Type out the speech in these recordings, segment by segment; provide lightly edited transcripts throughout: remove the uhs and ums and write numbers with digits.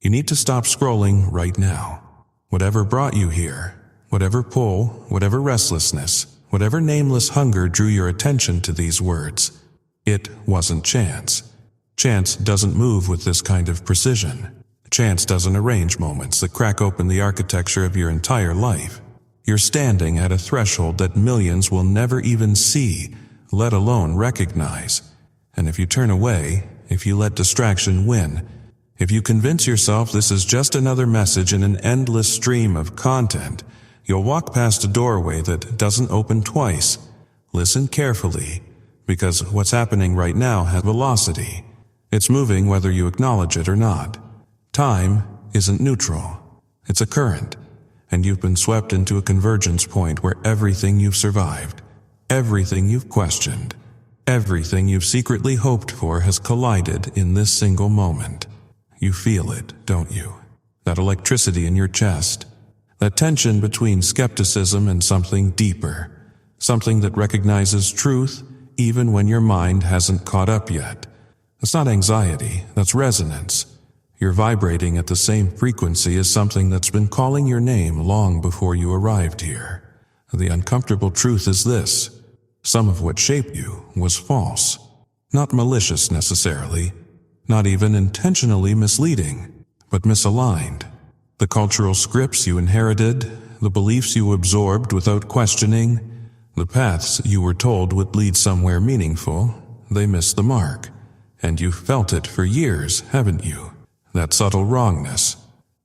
You need to stop scrolling right now. Whatever brought you here, whatever pull, whatever restlessness, whatever nameless hunger drew your attention to these words, it wasn't chance. Chance doesn't move with this kind of precision. Chance doesn't arrange moments that crack open the architecture of your entire life. You're standing at a threshold that millions will never even see, let alone recognize. And if you turn away, if you let distraction win, if you convince yourself this is just another message in an endless stream of content, you'll walk past a doorway that doesn't open twice. Listen carefully, because what's happening right now has velocity. It's moving whether you acknowledge it or not. Time isn't neutral. It's a current, and you've been swept into a convergence point where everything you've survived, everything you've questioned, everything you've secretly hoped for has collided in this single moment. You feel it, don't you? That electricity in your chest, that tension between skepticism and something deeper, something that recognizes truth even when your mind hasn't caught up yet. That's not anxiety, that's resonance. You're vibrating at the same frequency as something that's been calling your name long before you arrived here. The uncomfortable truth is this: some of what shaped you was false. Not malicious necessarily, not even intentionally misleading, but misaligned. The cultural scripts you inherited, the beliefs you absorbed without questioning, the paths you were told would lead somewhere meaningful, they missed the mark. And you've felt it for years, haven't you? That subtle wrongness,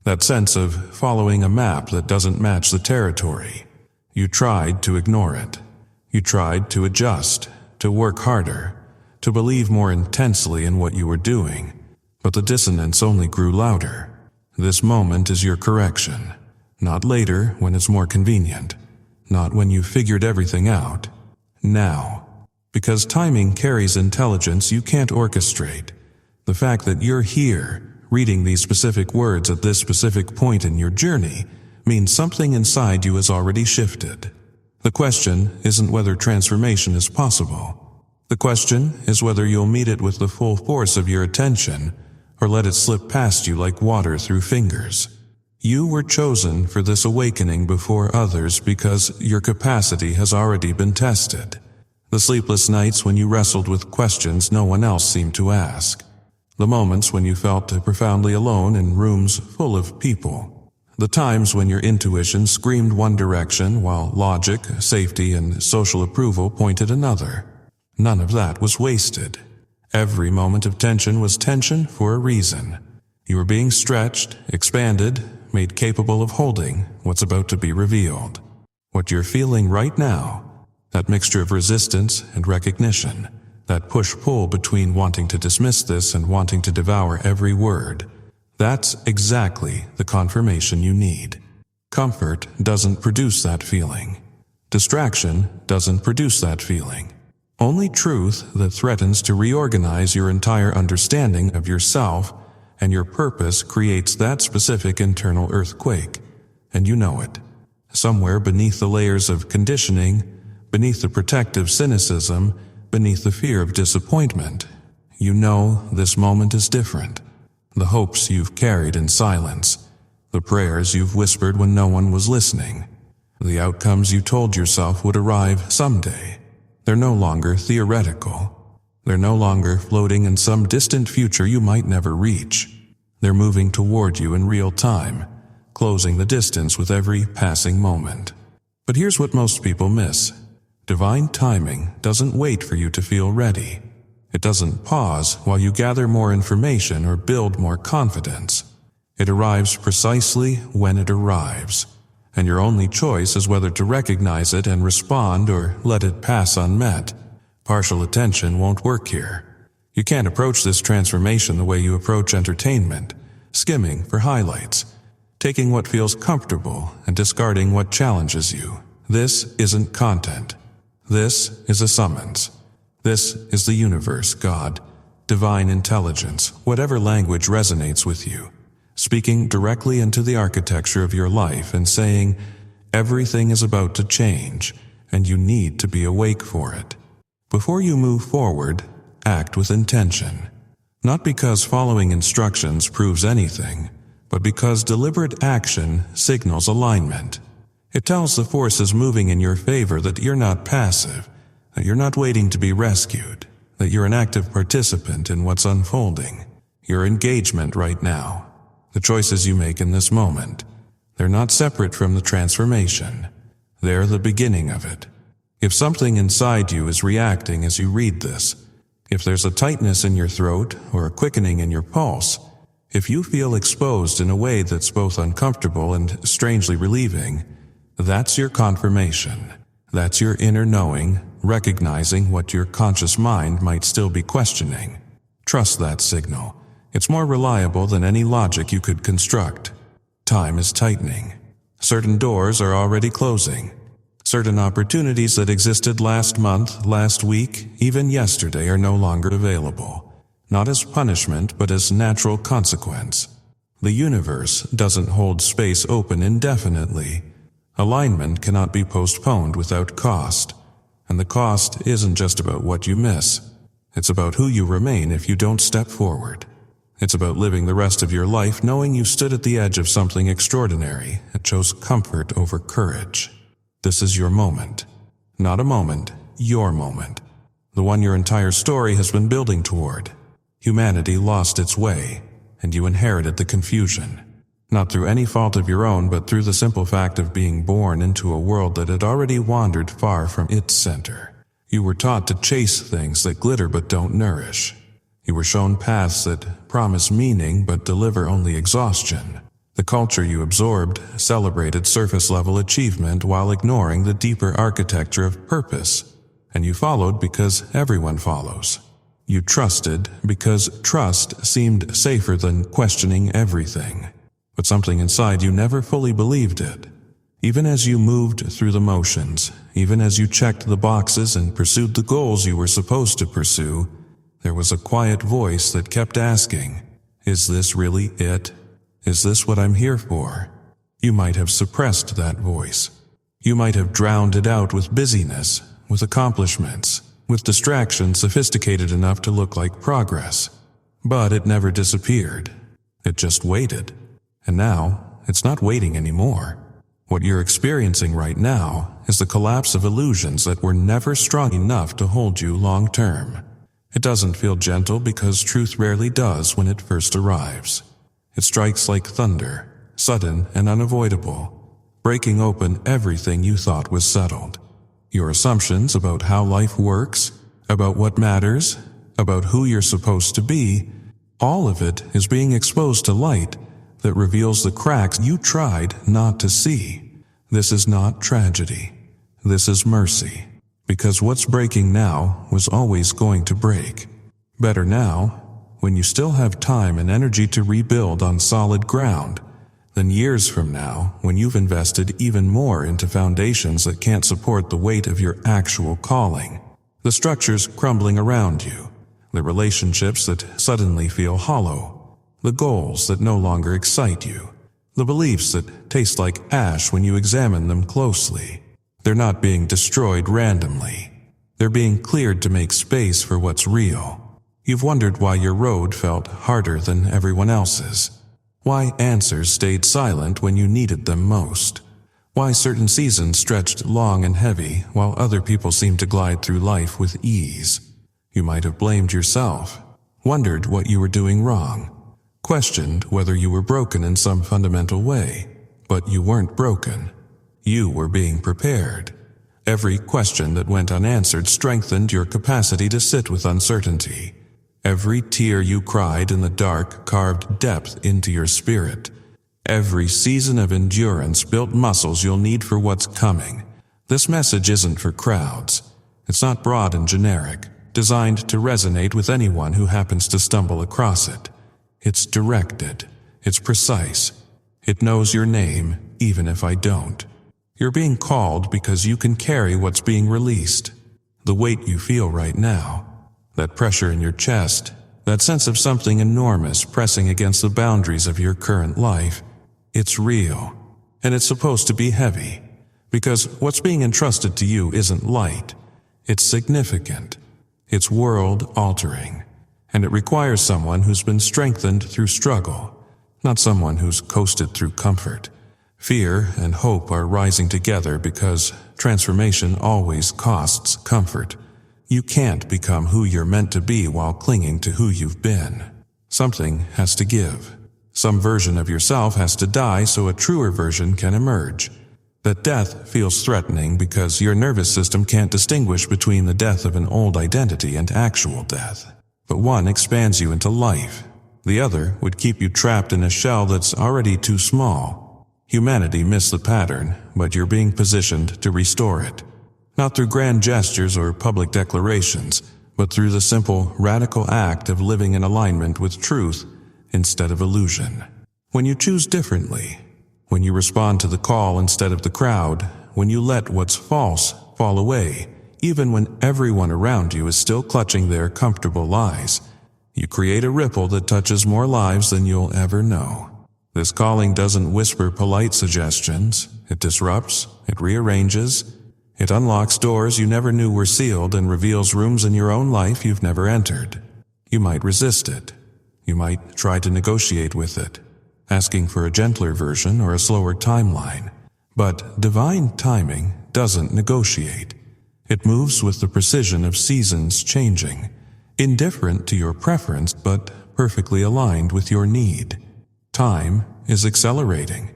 that sense of following a map that doesn't match the territory. You tried to ignore it. You tried to adjust, to work harder, to believe more intensely in what you were doing, but the dissonance only grew louder. This moment is your correction, not later when it's more convenient, not when you've figured everything out. Now, because timing carries intelligence you can't orchestrate. The fact that you're here, reading these specific words at this specific point in your journey, means something inside you has already shifted. The question isn't whether transformation is possible. The question is whether you'll meet it with the full force of your attention, or let it slip past you like water through fingers. You were chosen for this awakening before others because your capacity has already been tested. The sleepless nights when you wrestled with questions no one else seemed to ask. The moments when you felt profoundly alone in rooms full of people. The times when your intuition screamed one direction while logic, safety, and social approval pointed another. None of that was wasted. Every moment of tension was tension for a reason. You were being stretched, expanded, made capable of holding what's about to be revealed. What you're feeling right now, that mixture of resistance and recognition, that push-pull between wanting to dismiss this and wanting to devour every word, that's exactly the confirmation you need. Comfort doesn't produce that feeling. Distraction doesn't produce that feeling. Only truth that threatens to reorganize your entire understanding of yourself and your purpose creates that specific internal earthquake, and you know it. Somewhere beneath the layers of conditioning, beneath the protective cynicism, beneath the fear of disappointment, you know this moment is different. The hopes you've carried in silence, the prayers you've whispered when no one was listening, the outcomes you told yourself would arrive someday. They're no longer theoretical. They're no longer floating in some distant future you might never reach. They're moving toward you in real time, closing the distance with every passing moment. But here's what most people miss. Divine timing doesn't wait for you to feel ready. It doesn't pause while you gather more information or build more confidence. It arrives precisely when it arrives. And your only choice is whether to recognize it and respond or let it pass unmet. Partial attention won't work here. You can't approach this transformation the way you approach entertainment, skimming for highlights, taking what feels comfortable and discarding what challenges you. This isn't content. This is a summons. This is the universe, God, divine intelligence, whatever language resonates with you, speaking directly into the architecture of your life and saying, everything is about to change, and you need to be awake for it. Before you move forward, act with intention. Not because following instructions proves anything, but because deliberate action signals alignment. It tells the forces moving in your favor that you're not passive, that you're not waiting to be rescued, that you're an active participant in what's unfolding. Your engagement right now, the choices you make in this moment, they're not separate from the transformation. They're the beginning of it. If something inside you is reacting as you read this, if there's a tightness in your throat or a quickening in your pulse, if you feel exposed in a way that's both uncomfortable and strangely relieving, that's your confirmation. That's your inner knowing, recognizing what your conscious mind might still be questioning. Trust that signal. It's more reliable than any logic you could construct. Time is tightening. Certain doors are already closing. Certain opportunities that existed last month, last week, even yesterday are no longer available. Not as punishment, but as natural consequence. The universe doesn't hold space open indefinitely. Alignment cannot be postponed without cost. And the cost isn't just about what you miss. It's about who you remain if you don't step forward. It's about living the rest of your life knowing you stood at the edge of something extraordinary and chose comfort over courage. This is your moment. Not a moment, your moment. The one your entire story has been building toward. Humanity lost its way, and you inherited the confusion. Not through any fault of your own, but through the simple fact of being born into a world that had already wandered far from its center. You were taught to chase things that glitter but don't nourish. You were shown paths that promise meaning but deliver only exhaustion. The culture you absorbed celebrated surface-level achievement while ignoring the deeper architecture of purpose. And you followed because everyone follows. You trusted because trust seemed safer than questioning everything. But something inside you never fully believed it. Even as you moved through the motions, even as you checked the boxes and pursued the goals you were supposed to pursue, there was a quiet voice that kept asking, "Is this really it? Is this what I'm here for?" You might have suppressed that voice. You might have drowned it out with busyness, with accomplishments, with distractions sophisticated enough to look like progress. But it never disappeared. It just waited. And now, it's not waiting anymore. What you're experiencing right now is the collapse of illusions that were never strong enough to hold you long term. It doesn't feel gentle because truth rarely does when it first arrives. It strikes like thunder, sudden and unavoidable, breaking open everything you thought was settled. Your assumptions about how life works, about what matters, about who you're supposed to be, all of it is being exposed to light that reveals the cracks you tried not to see. This is not tragedy. This is mercy. Because what's breaking now was always going to break. Better now, when you still have time and energy to rebuild on solid ground, than years from now when you've invested even more into foundations that can't support the weight of your actual calling. The structures crumbling around you, the relationships that suddenly feel hollow, the goals that no longer excite you, the beliefs that taste like ash when you examine them closely. They're not being destroyed randomly. They're being cleared to make space for what's real. You've wondered why your road felt harder than everyone else's. Why answers stayed silent when you needed them most. Why certain seasons stretched long and heavy while other people seemed to glide through life with ease. You might have blamed yourself, wondered what you were doing wrong, questioned whether you were broken in some fundamental way. But you weren't broken. You were being prepared. Every question that went unanswered strengthened your capacity to sit with uncertainty. Every tear you cried in the dark carved depth into your spirit. Every season of endurance built muscles you'll need for what's coming. This message isn't for crowds. It's not broad and generic, designed to resonate with anyone who happens to stumble across it. It's directed. It's precise. It knows your name, even if I don't. You're being called because you can carry what's being released. The weight you feel right now, that pressure in your chest, that sense of something enormous pressing against the boundaries of your current life, it's real. And it's supposed to be heavy, because what's being entrusted to you isn't light. It's significant. It's world-altering. And it requires someone who's been strengthened through struggle, not someone who's coasted through comfort. Fear and hope are rising together because transformation always costs comfort. You can't become who you're meant to be while clinging to who you've been. Something has to give. Some version of yourself has to die so a truer version can emerge. That death feels threatening because your nervous system can't distinguish between the death of an old identity and actual death. But one expands you into life. The other would keep you trapped in a shell that's already too small. Humanity missed the pattern, but you're being positioned to restore it. Not through grand gestures or public declarations, but through the simple, radical act of living in alignment with truth instead of illusion. When you choose differently, when you respond to the call instead of the crowd, when you let what's false fall away, even when everyone around you is still clutching their comfortable lies, you create a ripple that touches more lives than you'll ever know. This calling doesn't whisper polite suggestions. It disrupts, it rearranges, it unlocks doors you never knew were sealed and reveals rooms in your own life you've never entered. You might resist it. You might try to negotiate with it, asking for a gentler version or a slower timeline. But divine timing doesn't negotiate. It moves with the precision of seasons changing, indifferent to your preference but perfectly aligned with your need. Time is accelerating.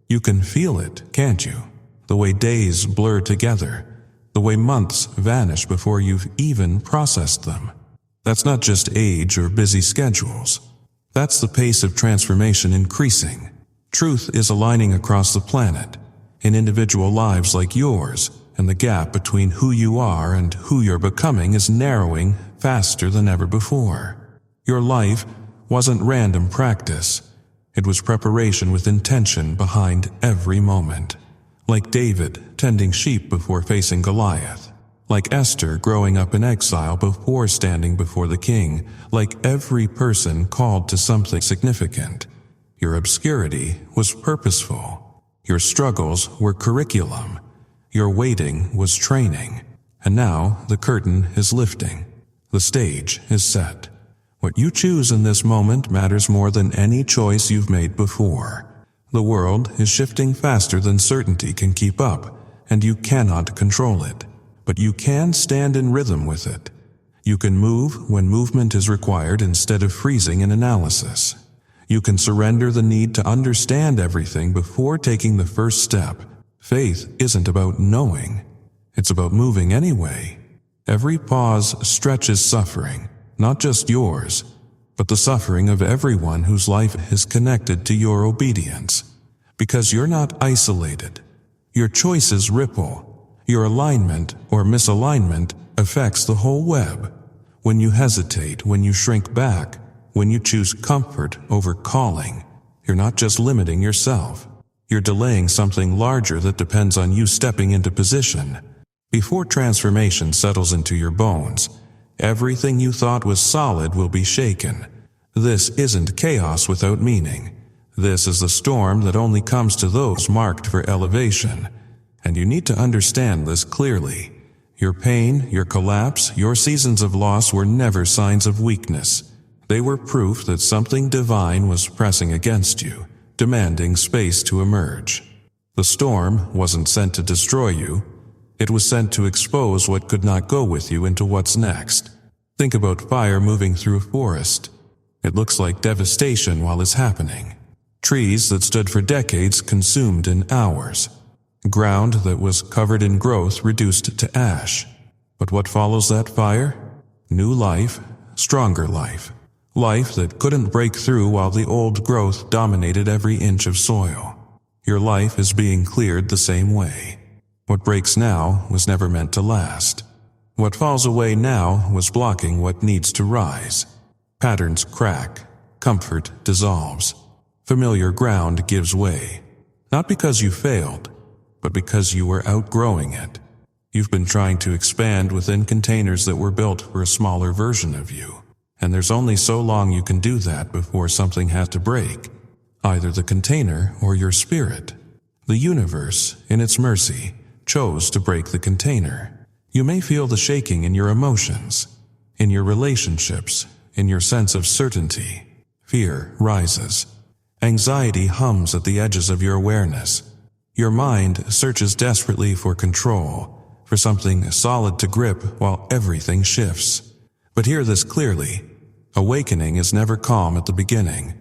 You can feel it, can't you? The way days blur together, the way months vanish before you've even processed them. That's not just age or busy schedules. That's the pace of transformation increasing. Truth is aligning across the planet, in individual lives like yours, and the gap between who you are and who you're becoming is narrowing faster than ever before. Your life wasn't random practice. It was preparation with intention behind every moment. Like David tending sheep before facing Goliath. Like Esther growing up in exile before standing before the king. Like every person called to something significant. Your obscurity was purposeful. Your struggles were curriculum. Your waiting was training. And now the curtain is lifting. The stage is set. What you choose in this moment matters more than any choice you've made before. The world is shifting faster than certainty can keep up, and you cannot control it. But you can stand in rhythm with it. You can move when movement is required instead of freezing in analysis. You can surrender the need to understand everything before taking the first step. Faith isn't about knowing. It's about moving anyway. Every pause stretches suffering. Not just yours, but the suffering of everyone whose life is connected to your obedience. Because you're not isolated. Your choices ripple. Your alignment or misalignment affects the whole web. When you hesitate, when you shrink back, when you choose comfort over calling, you're not just limiting yourself. You're delaying something larger that depends on you stepping into position. Before transformation settles into your bones, everything you thought was solid will be shaken. This isn't chaos without meaning. This is the storm that only comes to those marked for elevation. And you need to understand this clearly. Your pain, your collapse, your seasons of loss were never signs of weakness. They were proof that something divine was pressing against you, demanding space to emerge. The storm wasn't sent to destroy you. It was sent to expose what could not go with you into what's next. Think about fire moving through a forest. It looks like devastation while it's happening. Trees that stood for decades consumed in hours. Ground that was covered in growth reduced to ash. But what follows that fire? New life, stronger life. Life that couldn't break through while the old growth dominated every inch of soil. Your life is being cleared the same way. What breaks now was never meant to last. What falls away now was blocking what needs to rise. Patterns crack. Comfort dissolves. Familiar ground gives way. Not because you failed, but because you were outgrowing it. You've been trying to expand within containers that were built for a smaller version of you. And there's only so long you can do that before something has to break. Either the container or your spirit. The universe, in its mercy, chose to break the container. You may feel the shaking in your emotions, in your relationships, in your sense of certainty. Fear rises. Anxiety hums at the edges of your awareness. Your mind searches desperately for control, for something solid to grip while everything shifts. But hear this clearly. Awakening is never calm at the beginning.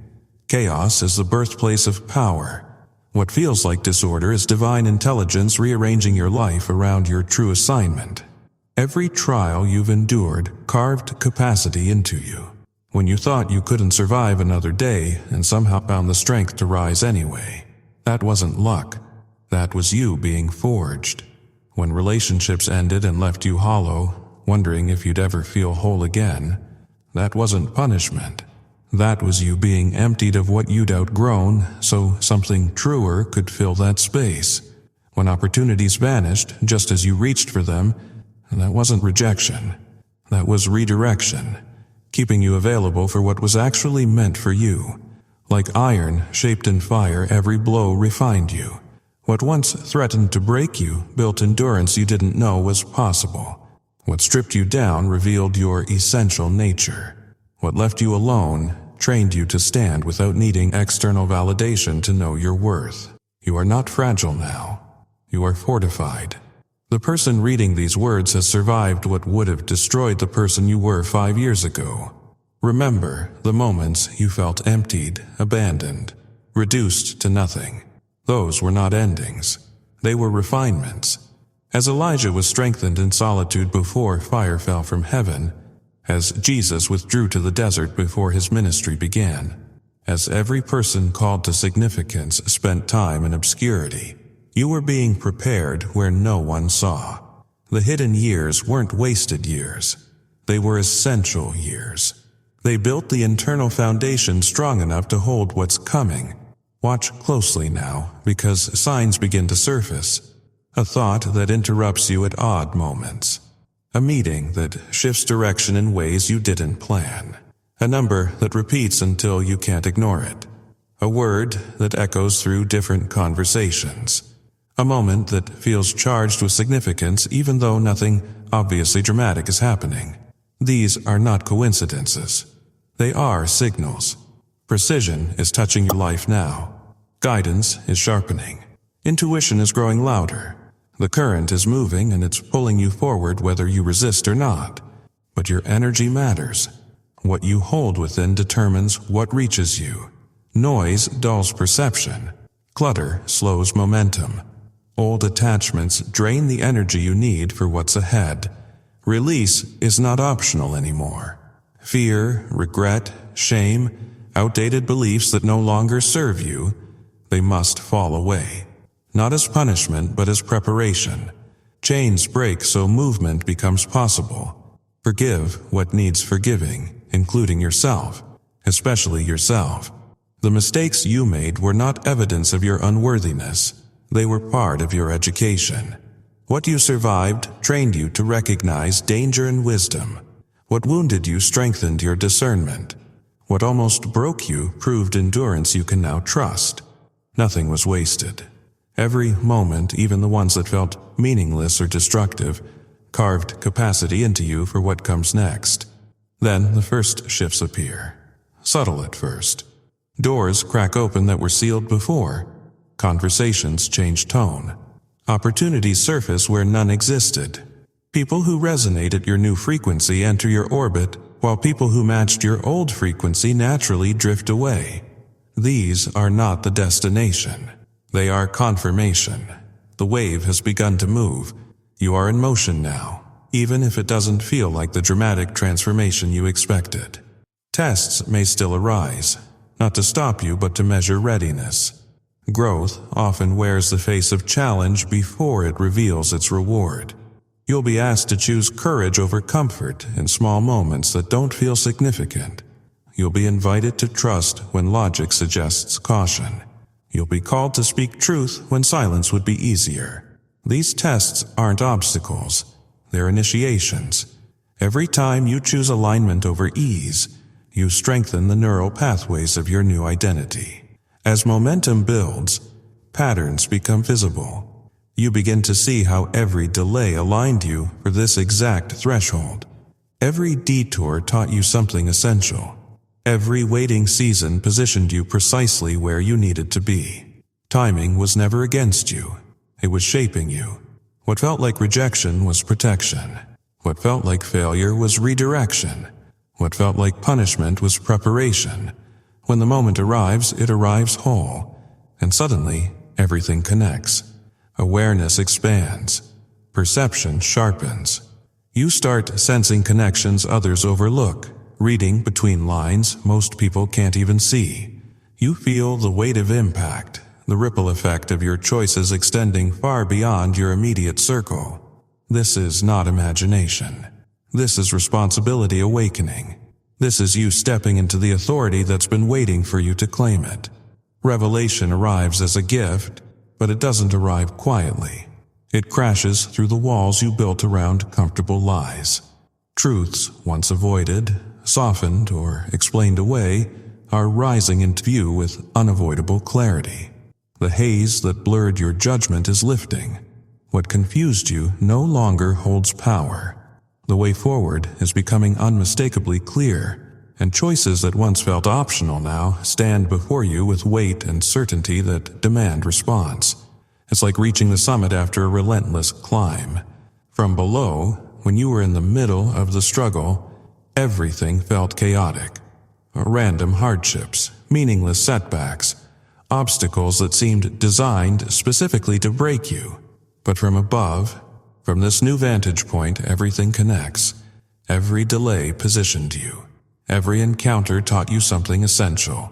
Chaos is the birthplace of power. What feels like disorder is divine intelligence rearranging your life around your true assignment. Every trial you've endured carved capacity into you. When you thought you couldn't survive another day and somehow found the strength to rise anyway, that wasn't luck. That was you being forged. When relationships ended and left you hollow, wondering if you'd ever feel whole again, that wasn't punishment. That was you being emptied of what you'd outgrown so something truer could fill that space. When opportunities vanished just as you reached for them, that wasn't rejection. That was redirection, keeping you available for what was actually meant for you. Like iron shaped in fire, every blow refined you. What once threatened to break you built endurance you didn't know was possible. What stripped you down revealed your essential nature. What left you alone trained you to stand without needing external validation to know your worth. You are not fragile now. You are fortified. The person reading these words has survived what would have destroyed the person you were 5 years ago. Remember the moments you felt emptied, abandoned, reduced to nothing. Those were not endings. They were refinements. As Elijah was strengthened in solitude before fire fell from heaven, as Jesus withdrew to the desert before his ministry began, as every person called to significance spent time in obscurity, you were being prepared where no one saw. The hidden years weren't wasted years. They were essential years. They built the internal foundation strong enough to hold what's coming. Watch closely now, because signs begin to surface. A thought that interrupts you at odd moments. A meeting that shifts direction in ways you didn't plan. A number that repeats until you can't ignore it. A word that echoes through different conversations. A moment that feels charged with significance even though nothing obviously dramatic is happening. These are not coincidences. They are signals. Precision is touching your life now. Guidance is sharpening. Intuition is growing louder. The current is moving and it's pulling you forward whether you resist or not. But your energy matters. What you hold within determines what reaches you. Noise dulls perception. Clutter slows momentum. Old attachments drain the energy you need for what's ahead. Release is not optional anymore. Fear, regret, shame, outdated beliefs that no longer serve you, they must fall away. Not as punishment, but as preparation. Chains break so movement becomes possible. Forgive what needs forgiving, including yourself, especially yourself. The mistakes you made were not evidence of your unworthiness. They were part of your education. What you survived trained you to recognize danger and wisdom. What wounded you strengthened your discernment. What almost broke you proved endurance you can now trust. Nothing was wasted. Every moment, even the ones that felt meaningless or destructive, carved capacity into you for what comes next. Then the first shifts appear. Subtle at first. Doors crack open that were sealed before. Conversations change tone. Opportunities surface where none existed. People who resonate at your new frequency enter your orbit, while people who matched your old frequency naturally drift away. These are not the destination. They are confirmation. The wave has begun to move. You are in motion now, even if it doesn't feel like the dramatic transformation you expected. Tests may still arise, not to stop you but to measure readiness. Growth often wears the face of challenge before it reveals its reward. You'll be asked to choose courage over comfort in small moments that don't feel significant. You'll be invited to trust when logic suggests caution. You'll be called to speak truth when silence would be easier. These tests aren't obstacles. They're initiations. Every time you choose alignment over ease, you strengthen the neural pathways of your new identity. As momentum builds, patterns become visible. You begin to see how every delay aligned you for this exact threshold. Every detour taught you something essential. Every waiting season positioned you precisely where you needed to be. Timing was never against you. It was shaping you. What felt like rejection was protection. What felt like failure was redirection. What felt like punishment was preparation. When the moment arrives, it arrives whole. And suddenly, everything connects. Awareness expands. Perception sharpens. You start sensing connections others overlook, reading between lines most people can't even see. You feel the weight of impact, the ripple effect of your choices extending far beyond your immediate circle. This is not imagination. This is responsibility awakening. This is you stepping into the authority that's been waiting for you to claim it. Revelation arrives as a gift, but it doesn't arrive quietly. It crashes through the walls you built around comfortable lies. Truths once avoided, softened, or explained away are rising into view with unavoidable clarity. The haze that blurred your judgment is lifting. What confused you no longer holds power. The way forward is becoming unmistakably clear, and choices that once felt optional now stand before you with weight and certainty that demand response. It's like reaching the summit after a relentless climb. From below, when you were in the middle of the struggle, everything felt chaotic. Random hardships, meaningless setbacks, obstacles that seemed designed specifically to break you. But from above, from this new vantage point, everything connects. Every delay positioned you. Every encounter taught you something essential.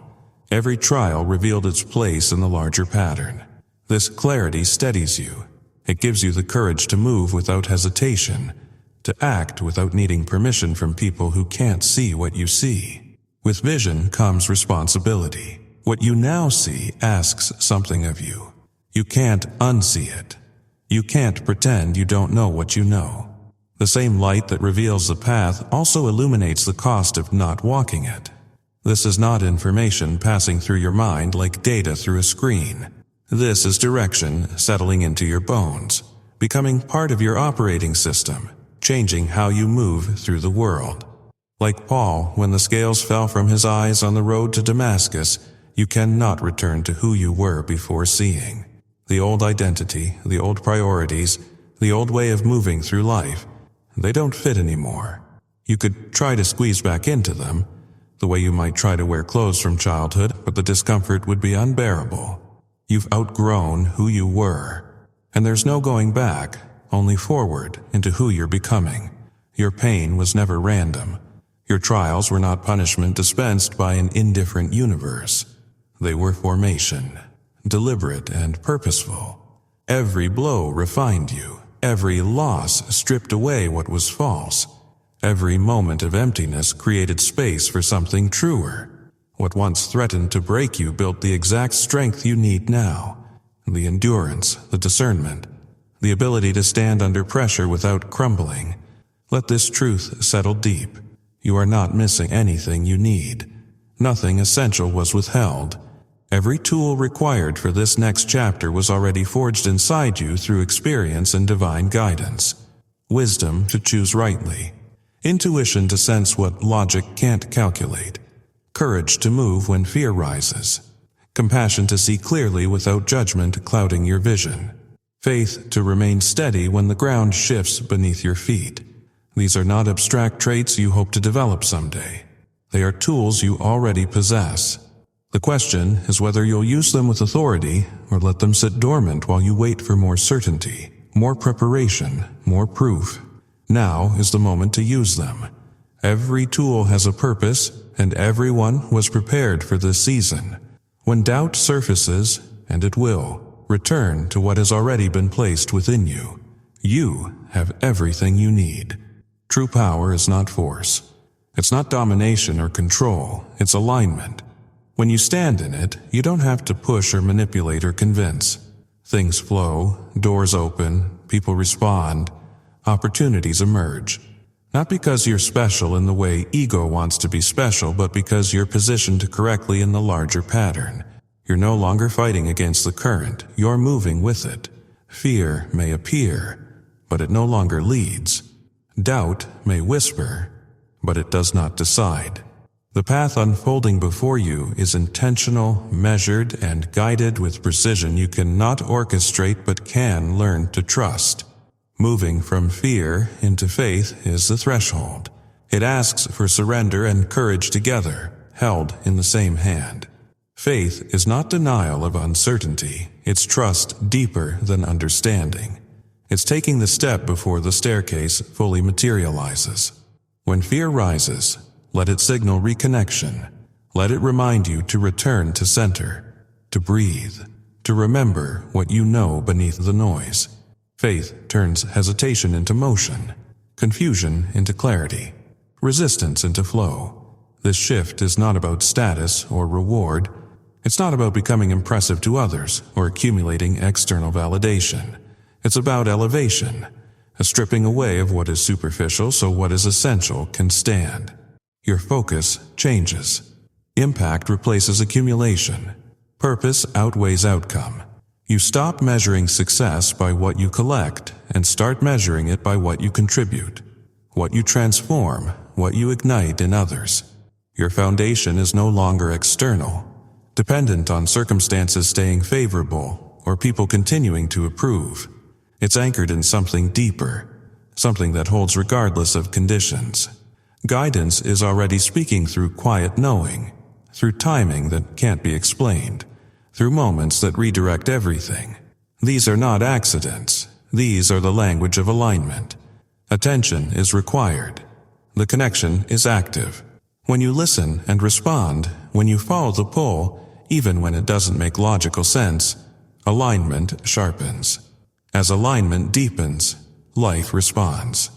Every trial revealed its place in the larger pattern. This clarity steadies you. It gives you the courage to move without hesitation, to act without needing permission from people who can't see what you see. With vision comes responsibility. What you now see asks something of you. You can't unsee it. You can't pretend you don't know what you know. The same light that reveals the path also illuminates the cost of not walking it. This is not information passing through your mind like data through a screen. This is direction settling into your bones, becoming part of your operating system, changing how you move through the world. Like Paul, when the scales fell from his eyes on the road to Damascus, you cannot return to who you were before seeing. The old identity, the old priorities, the old way of moving through life, they don't fit anymore. You could try to squeeze back into them, the way you might try to wear clothes from childhood, but the discomfort would be unbearable. You've outgrown who you were, and there's no going back, only forward into who you're becoming. Your pain was never random. Your trials were not punishment dispensed by an indifferent universe. They were formation, deliberate and purposeful. Every blow refined you. Every loss stripped away what was false. Every moment of emptiness created space for something truer. What once threatened to break you built the exact strength you need now. The endurance, the discernment, the ability to stand under pressure without crumbling. Let this truth settle deep. You are not missing anything you need. Nothing essential was withheld. Every tool required for this next chapter was already forged inside you through experience and divine guidance. Wisdom to choose rightly. Intuition to sense what logic can't calculate. Courage to move when fear rises. Compassion to see clearly without judgment clouding your vision. Faith to remain steady when the ground shifts beneath your feet. These are not abstract traits you hope to develop someday. They are tools you already possess. The question is whether you'll use them with authority or let them sit dormant while you wait for more certainty, more preparation, more proof. Now is the moment to use them. Every tool has a purpose, and everyone was prepared for this season. When doubt surfaces, and it will, return to what has already been placed within you. You have everything you need. True power is not force. It's not domination or control, it's alignment. When you stand in it, you don't have to push or manipulate or convince. Things flow, doors open, people respond, opportunities emerge. Not because you're special in the way ego wants to be special, but because you're positioned correctly in the larger pattern. You're no longer fighting against the current, you're moving with it. Fear may appear, but it no longer leads. Doubt may whisper, but it does not decide. The path unfolding before you is intentional, measured, and guided with precision you cannot orchestrate but can learn to trust. Moving from fear into faith is the threshold. It asks for surrender and courage together, held in the same hand. Faith is not denial of uncertainty, it's trust deeper than understanding. It's taking the step before the staircase fully materializes. When fear rises, let it signal reconnection. Let it remind you to return to center, to breathe, to remember what you know beneath the noise. Faith turns hesitation into motion, confusion into clarity, resistance into flow. This shift is not about status or reward. It's not about becoming impressive to others or accumulating external validation. It's about elevation, a stripping away of what is superficial so what is essential can stand. Your focus changes. Impact replaces accumulation. Purpose outweighs outcome. You stop measuring success by what you collect and start measuring it by what you contribute, what you transform, what you ignite in others. Your foundation is no longer external, dependent on circumstances staying favorable or people continuing to approve. It's anchored in something deeper, something that holds regardless of conditions. Guidance is already speaking through quiet knowing, through timing that can't be explained, through moments that redirect everything. These are not accidents. These are the language of alignment. Attention is required. The connection is active. When you listen and respond, when you follow the pull, even when it doesn't make logical sense, alignment sharpens. As alignment deepens, life responds.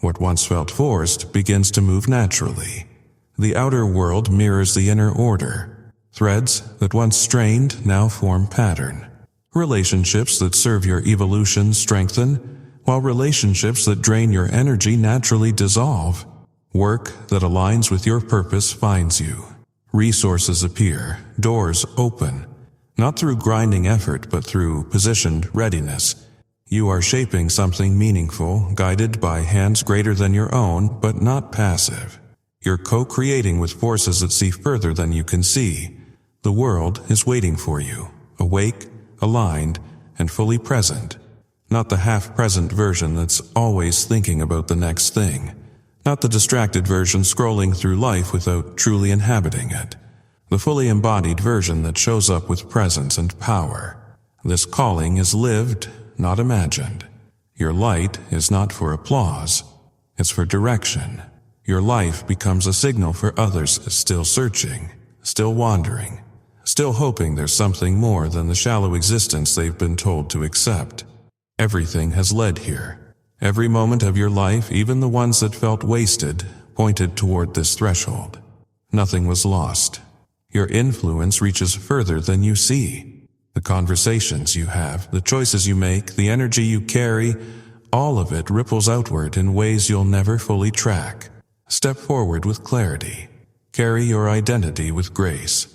What once felt forced begins to move naturally. The outer world mirrors the inner order. Threads that once strained now form pattern. Relationships that serve your evolution strengthen, while relationships that drain your energy naturally dissolve. Work that aligns with your purpose finds you. Resources appear, doors open, not through grinding effort but through positioned readiness. You are shaping something meaningful, guided by hands greater than your own, but not passive. You're co-creating with forces that see further than you can see. The world is waiting for you, awake, aligned, and fully present. Not the half-present version that's always thinking about the next thing. Not the distracted version scrolling through life without truly inhabiting it. The fully embodied version that shows up with presence and power. This calling is lived, not imagined. Your light is not for applause. It's for direction. Your life becomes a signal for others still searching, still wandering, still hoping there's something more than the shallow existence they've been told to accept. Everything has led here. Every moment of your life, even the ones that felt wasted, pointed toward this threshold. Nothing was lost. Your influence reaches further than you see. The conversations you have, the choices you make, the energy you carry, all of it ripples outward in ways you'll never fully track. Step forward with clarity. Carry your identity with grace.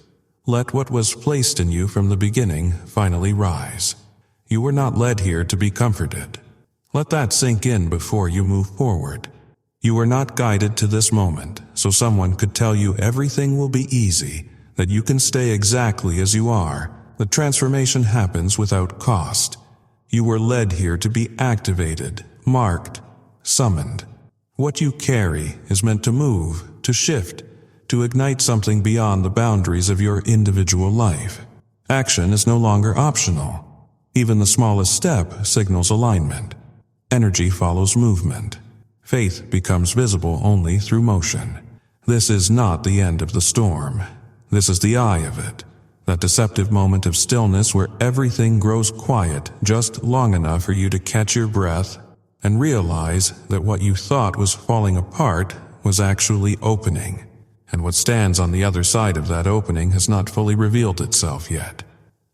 Let what was placed in you from the beginning finally rise. You were not led here to be comforted. Let that sink in before you move forward. You were not guided to this moment so someone could tell you everything will be easy, that you can stay exactly as you are. The transformation happens without cost. You were led here to be activated, marked, summoned. What you carry is meant to move, to shift, to ignite something beyond the boundaries of your individual life. Action is no longer optional. Even the smallest step signals alignment. Energy follows movement. Faith becomes visible only through motion. This is not the end of the storm. This is the eye of it. That deceptive moment of stillness where everything grows quiet just long enough for you to catch your breath and realize that what you thought was falling apart was actually opening, and what stands on the other side of that opening has not fully revealed itself yet.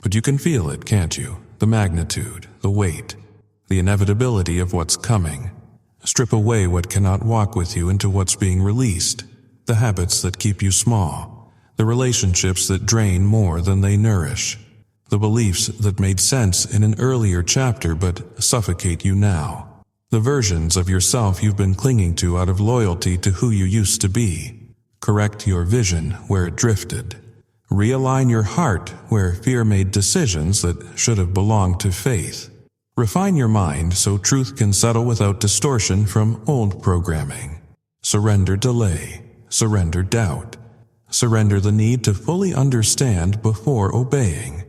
But you can feel it, can't you? The magnitude, the weight, the inevitability of what's coming. Strip away what cannot walk with you into what's being released, the habits that keep you small, the relationships that drain more than they nourish, the beliefs that made sense in an earlier chapter but suffocate you now, the versions of yourself you've been clinging to out of loyalty to who you used to be. Correct your vision where it drifted. Realign your heart where fear made decisions that should have belonged to faith. Refine your mind so truth can settle without distortion from old programming. Surrender delay. Surrender doubt. Surrender the need to fully understand before obeying.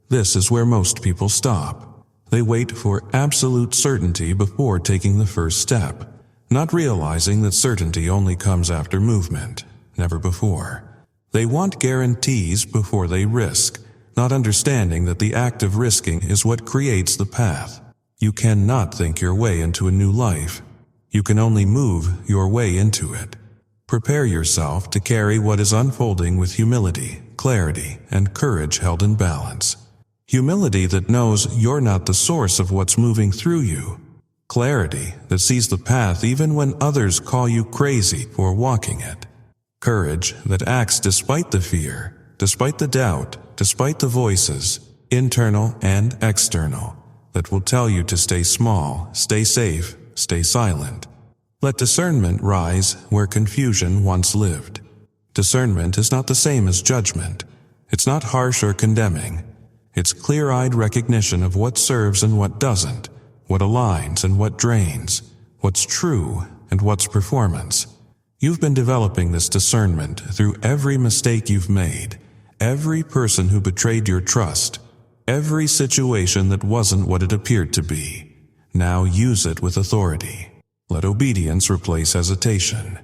This is where most people stop. They wait for absolute certainty before taking the first step, not realizing that certainty only comes after movement, never before. They want guarantees before they risk, not understanding that the act of risking is what creates the path. You cannot think your way into a new life. You can only move your way into it. Prepare yourself to carry what is unfolding with humility, clarity, and courage held in balance. Humility that knows you're not the source of what's moving through you. Clarity that sees the path even when others call you crazy for walking it. Courage that acts despite the fear, despite the doubt, despite the voices, internal and external, that will tell you to stay small, stay safe, stay silent. Let discernment rise where confusion once lived. Discernment is not the same as judgment. It's not harsh or condemning. It's clear-eyed recognition of what serves and what doesn't, what aligns and what drains, what's true and what's performance. You've been developing this discernment through every mistake you've made, every person who betrayed your trust, every situation that wasn't what it appeared to be. Now use it with authority. Let obedience replace hesitation.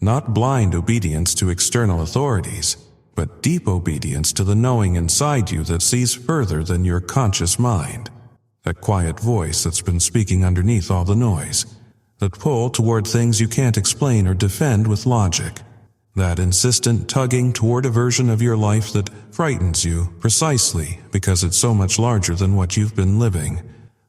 Not blind obedience to external authorities, but deep obedience to the knowing inside you that sees further than your conscious mind. That quiet voice that's been speaking underneath all the noise. That pull toward things you can't explain or defend with logic. That insistent tugging toward a version of your life that frightens you precisely because it's so much larger than what you've been living.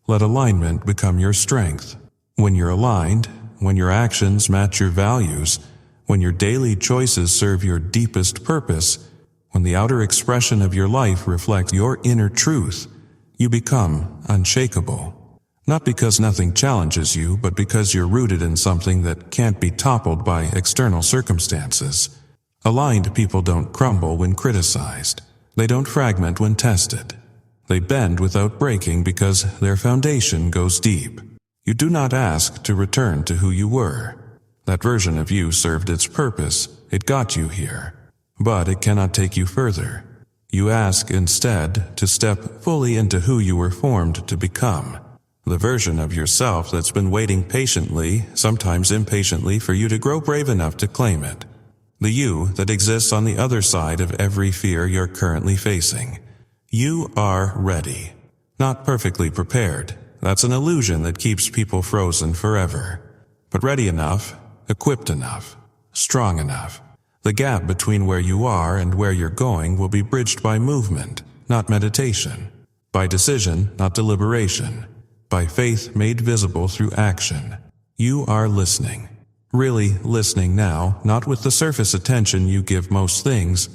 Let alignment become your strength. When you're aligned, when your actions match your values, when your daily choices serve your deepest purpose, when the outer expression of your life reflects your inner truth, you become unshakable. Not because nothing challenges you, but because you're rooted in something that can't be toppled by external circumstances. Aligned people don't crumble when criticized. They don't fragment when tested. They bend without breaking because their foundation goes deep. You do not ask to return to who you were. That version of you served its purpose. It got you here. But it cannot take you further. You ask instead to step fully into who you were formed to become. The version of yourself that's been waiting patiently, sometimes impatiently, for you to grow brave enough to claim it. The you that exists on the other side of every fear you're currently facing. You are ready. Not perfectly prepared. That's an illusion that keeps people frozen forever. But ready enough, equipped enough, strong enough. The gap between where you are and where you're going will be bridged by movement, not meditation. By decision, not deliberation. By faith made visible through action. You are listening. Really listening now, not with the surface attention you give most things,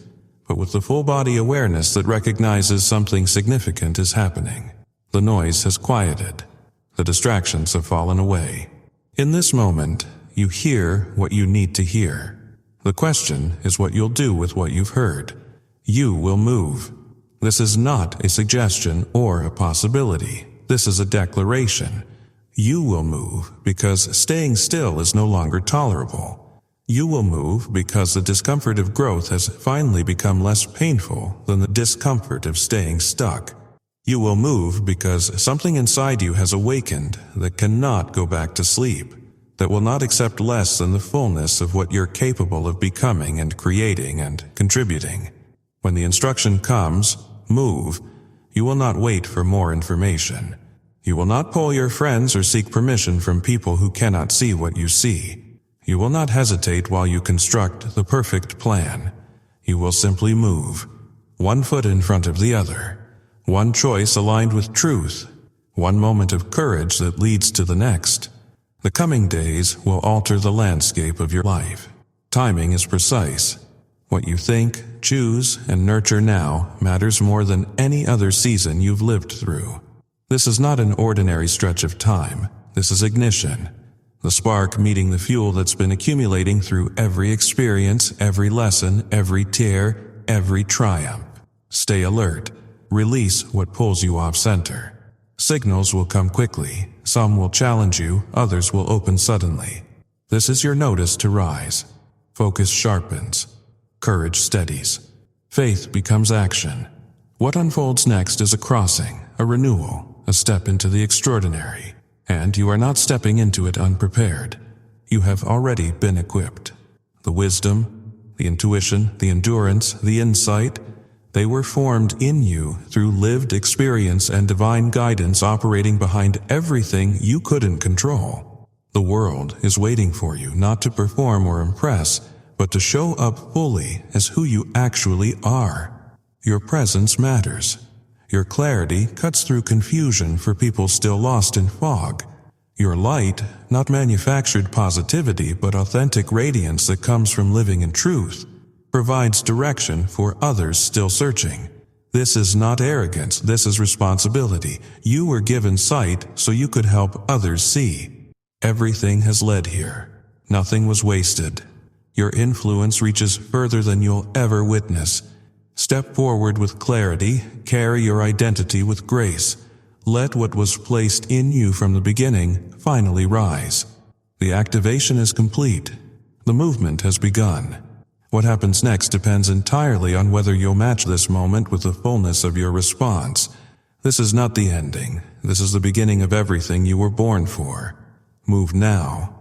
but with the full body awareness that recognizes something significant is happening. The noise has quieted. The distractions have fallen away. In this moment, you hear what you need to hear. The question is what you'll do with what you've heard. You will move. This is not a suggestion or a possibility. This is a declaration. You will move because staying still is no longer tolerable. You will move because the discomfort of growth has finally become less painful than the discomfort of staying stuck. You will move because something inside you has awakened that cannot go back to sleep, that will not accept less than the fullness of what you're capable of becoming and creating and contributing. When the instruction comes, move, you will not wait for more information. You will not poll your friends or seek permission from people who cannot see what you see. You will not hesitate while you construct the perfect plan. You will simply move, one foot in front of the other. One choice aligned with truth, one moment of courage that leads to the next. The coming days will alter the landscape of your life. Timing is precise. What you think, choose, and nurture now matters more than any other season you've lived through. This is not an ordinary stretch of time. This is ignition. The spark meeting the fuel that's been accumulating through every experience, every lesson, every tear, every triumph. Stay alert. Release what pulls you off center. Signals will come quickly. Some will challenge you, others will open suddenly. This is your notice to rise. Focus sharpens. Courage steadies. Faith becomes action. What unfolds next is a crossing, a renewal, a step into the extraordinary. And you are not stepping into it unprepared. You have already been equipped. The wisdom, the intuition, the endurance, the insight, they were formed in you through lived experience and divine guidance operating behind everything you couldn't control. The world is waiting for you not to perform or impress, but to show up fully as who you actually are. Your presence matters. Your clarity cuts through confusion for people still lost in fog. Your light, not manufactured positivity but authentic radiance that comes from living in truth, provides direction for others still searching. This is not arrogance, this is responsibility. You were given sight so you could help others see. Everything has led here. Nothing was wasted. Your influence reaches further than you'll ever witness. Step forward with clarity, carry your identity with grace. Let what was placed in you from the beginning finally rise. The activation is complete. The movement has begun. What happens next depends entirely on whether you'll match this moment with the fullness of your response. This is not the ending. This is the beginning of everything you were born for. Move now.